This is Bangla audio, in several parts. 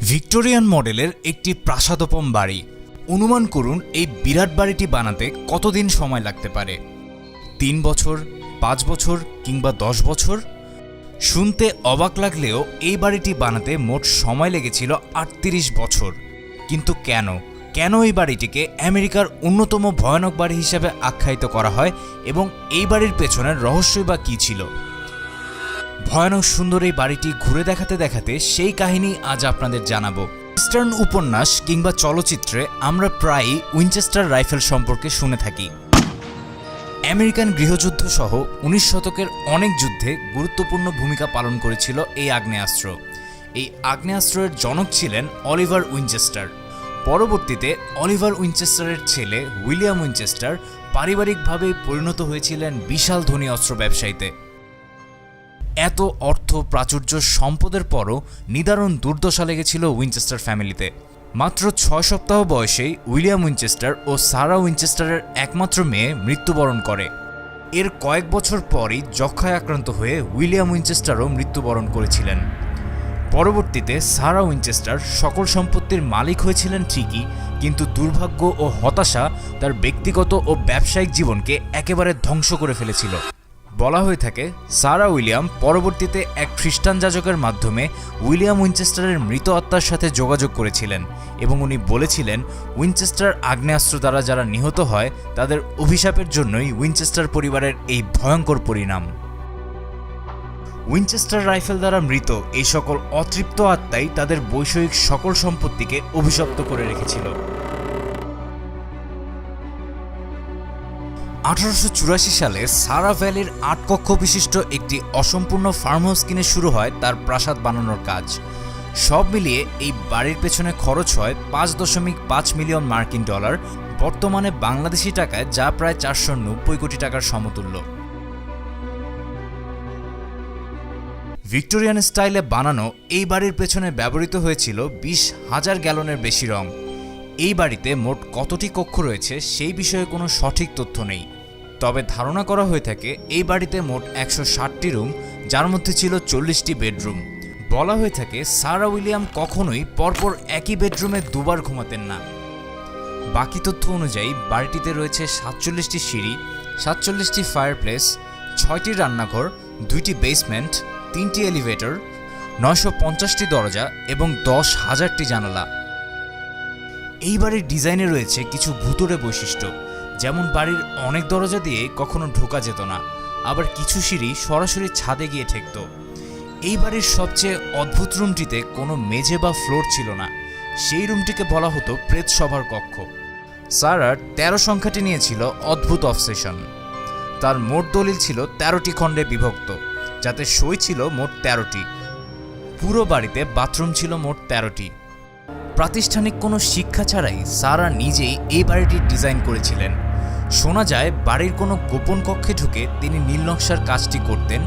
ভিক্টোরিয়ান মডেলের একটি প্রাসাদোপম বাড়ি। অনুমান করুন এই বিরাট বাড়িটি বানাতে কতদিন সময় লাগতে পারে। 3 বছর, 5 বছর কিংবা 10 বছর? শুনতে অবাক লাগলেও এই বাড়িটি বানাতে মোট সময় লেগেছিল 38 বছর। কিন্তু কেন এই বাড়িটিকে আমেরিকার অন্যতম ভয়ানক বাড়ি হিসেবে আখ্যায়িত করা হয় এবং এই বাড়ির পেছনের রহস্যই বা কী ছিল? ভয়ানক সুন্দর এই বাড়িটি ঘুরে দেখাতে দেখাতে সেই কাহিনী আজ আপনাদের জানাবো। ওয়েস্টার্ন উপন্যাস কিংবা চলচ্চিত্রে আমরা প্রায়ই উইনচেস্টার রাইফেল সম্পর্কে শুনে থাকি। আমেরিকান গৃহযুদ্ধ সহ 19 শতকের অনেক যুদ্ধে গুরুত্বপূর্ণ ভূমিকা পালন করেছিল এই আগ্নেয়াস্ত্র। এই আগ্নেয়াস্ত্রের জনক ছিলেন অলিভার উইনচেস্টার। পরবর্তীতে অলিভার উইনচেস্টারের ছেলে উইলিয়াম উইনচেস্টার পারিবারিকভাবে পরিণত হয়েছিলেন বিশাল ধনী অস্ত্র ব্যবসায়ীতে। এত অর্থ প্রাচুর্য সম্পদের পরও নিদারুণ দুর্দশা লেগেছিল উইনচেস্টার ফ্যামিলিতে। মাত্র 6 সপ্তাহ বয়সেই উইলিয়াম উইনচেস্টার ও সারা উইনচেস্টারের একমাত্র মেয়ে মৃত্যুবরণ করে। এর কয়েক বছর পরই যক্ষ্মায় আক্রান্ত হয়ে উইলিয়াম উইনচেস্টারও মৃত্যুবরণ করেছিলেন। পরবর্তীতে সারা উইনচেস্টার সকল সম্পত্তির মালিক হয়েছিলেন ঠিকই, কিন্তু দুর্ভাগ্য ও হতাশা তার ব্যক্তিগত ও ব্যবসায়িক জীবনকে একেবারে ধ্বংস করে ফেলেছিল। বলা হয়ে থাকে সারা উইলিয়াম পরবর্তীতে এক খ্রিস্টান যাজকের মাধ্যমে উইলিয়াম উইনচেস্টারের মৃত আত্মার সাথে যোগাযোগ করেছিলেন এবং উনি বলেছিলেন উইনচেস্টার আগ্নেয়াস্ত্র দ্বারা যারা নিহত হয় তাদের অভিশাপের জন্যই উইনচেস্টার পরিবারের এই ভয়ঙ্কর পরিণাম। উইনচেস্টার রাইফেল দ্বারা মৃত এই সকল অতৃপ্ত আত্মাই তাদের বৈষয়িক সকল সম্পত্তিকে অভিশপ্ত করে রেখেছিল। 1884 সালে সারা ভ্যালির 8 কক্ষ বিশিষ্ট একটি অসম্পূর্ণ ফার্ম হাউস কিনে শুরু হয় তার প্রাসাদ বানানোর কাজ। সব মিলিয়ে এই বাড়ির পেছনে খরচ হয় 5.5 মিলিয়ন মার্কিন ডলার, বর্তমানে বাংলাদেশি টাকায় যা প্রায় 490 কোটি টাকার সমতুল্য। ভিক্টোরিয়ান স্টাইলে বানানো এই বাড়ির পেছনে ব্যবহৃত হয়েছিল 20,000 গ্যালনের বেশি রং। এই বাড়িতে মোট কতটি কক্ষ রয়েছে সেই বিষয়ে কোনো সঠিক তথ্য নেই, তবে ধারণা করা হয়ে থাকে এই বাড়িতে মোট 160টি রুম, যার মধ্যে ছিল 40টি বেডরুম। বলা হয়ে থাকে সারা উইলিয়াম কখনোই পরপর একই বেডরুমে দুবার ঘুমাতেন না। বাকি তথ্য অনুযায়ী বাড়িটিতে রয়েছে 47টি সিঁড়ি, 47টি ফায়ারপ্লেস, 6টি রান্নাঘর, 2টি বেসমেন্ট, 3টি এলিভেটর, 950টি দরজা এবং 10,000টি জানালা। এই বাড়ির ডিজাইনে রয়েছে কিছু ভুতুড়ে বৈশিষ্ট্য, যেমন বাড়ির অনেক দরজা দিয়ে কখনো ঢোকা যেত না, আবার কিছু সিঁড়ি সরাসরি ছাদে গিয়ে ঠেকত। এই বাড়ির সবচেয়ে অদ্ভুত রুমটিতে কোনো মেঝে বা ফ্লোর ছিল না। সেই রুমটিকে বলা হতো প্রেতসভার কক্ষ। সারার 13 সংখ্যাটি নিয়েছিল অদ্ভুত অবসেশন। তার মোট দলিল ছিল 13টি খণ্ডে বিভক্ত, যাতে সই ছিল মোট 13টি। পুরো বাড়িতে বাথরুম ছিল মোট 13টি। প্রাতিষ্ঠানিক কোনো শিক্ষা ছাড়াই সারা নিজেই এই বাড়িটির ডিজাইন করেছিলেন। শোনা যায় বাড়ির কোনো গোপন কক্ষে ঢুকে তিনি নীল নকশার কাজটি করতেন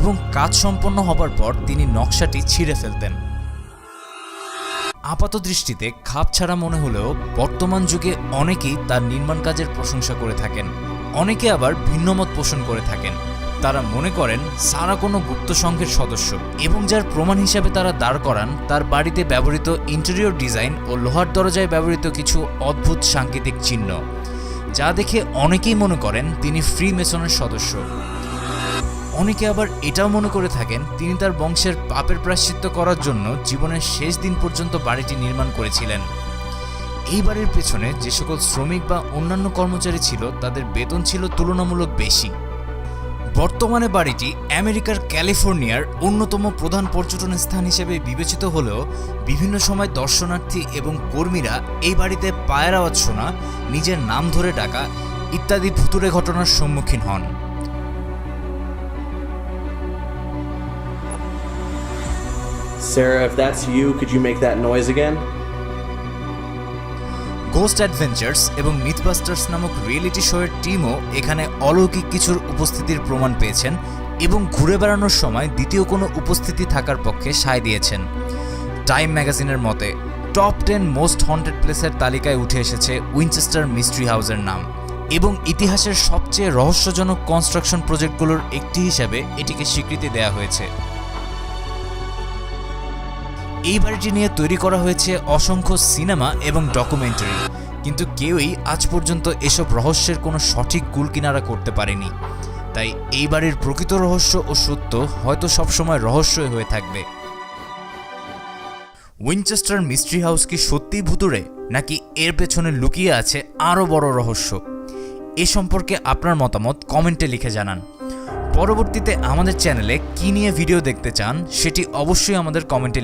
এবং কাজ সম্পন্ন হবার পর তিনি নকশাটি ছিঁড়ে ফেলতেন। আপাত দৃষ্টিতে খাপ ছাড়া মনে হলেও বর্তমান যুগে অনেকেই তার নির্মাণ কাজের প্রশংসা করে থাকেন, অনেকে আবার ভিন্নমত পোষণ করে থাকেন। তারা মনে করেন সারা কোনো গুপ্ত সংঘের সদস্য এবং যার প্রমাণ হিসাবে তারা দাঁড় করান তার বাড়িতে ব্যবহৃত ইন্টেরিয়র ডিজাইন ও লোহার দরজায় ব্যবহৃত কিছু অদ্ভুত সাংকেতিক চিহ্ন, যা দেখে অনেকেই মনে করেন তিনি ফ্রি মেসনের সদস্য। অনেকে আবার এটাও মনে করে থাকেন তিনি তার বংশের পাপের প্রায়শ্চিত্ত করার জন্য জীবনের শেষ দিন পর্যন্ত বাড়িটি নির্মাণ করেছিলেন। এই বাড়ির পেছনে যে সকল শ্রমিক বা অন্যান্য কর্মচারী ছিল তাদের বেতন ছিল তুলনামূলক বেশি। বর্তমানে বাড়িটি আমেরিকার ক্যালিফোর্নিয়ার অন্যতম প্রধান পর্যটন স্থান হিসেবে বিবেচিত হলেও বিভিন্ন সময় দর্শনার্থী এবং কর্মীরা এই বাড়িতে পায়ের আওয়াজ শোনা, নিজের নাম ধরে ডাকা ইত্যাদি ভুতুড়ে ঘটনার সম্মুখীন হন। Sarah, if that's you, could you make that noise again? Ghost adventures এবং মিথবাস্টার্স নামক রিয়েলিটি শোয়ের টিমও এখানে অলৌকিক কিছুর উপস্থিতির প্রমাণ পেয়েছেন এবং ঘুরে বেড়ানোর সময় দ্বিতীয় কোনো উপস্থিতি থাকার পক্ষে সায় দিয়েছেন। টাইম ম্যাগাজিনের মতে টপ 10 মোস্ট হন্টেড প্লেসের তালিকায় উঠে এসেছে উইনচেস্টার মিস্ট্রি হাউসের নাম এবং ইতিহাসের সবচেয়ে রহস্যজনক কনস্ট্রাকশন প্রজেক্টগুলোর একটি হিসেবে এটিকে স্বীকৃতি দেওয়া হয়েছে। এই বাড়িটি নিয়ে তৈরি করা হয়েছে অসংখ্য সিনেমা এবং ডকুমেন্টারি, কিন্তু কেউই আজ পর্যন্ত এসব রহস্যের কোনো সঠিক কুলকিনারা করতে পারেনি। তাই এই বাড়ির প্রকৃত রহস্য ও সত্য হয়তো সবসময় রহস্যই হয়ে থাকবে। উইনচেস্টার মিস্ট্রি হাউস কি সত্যিই ভুতুড়ে, নাকি এর পেছনে লুকিয়ে আছে আরও বড় রহস্য? এ সম্পর্কে আপনার মতামত কমেন্টে লিখে জানান। পরবর্তীতে আমাদের চ্যানেলে কী নিয়ে ভিডিও দেখতে চান সেটি অবশ্যই আমাদের কমেন্টে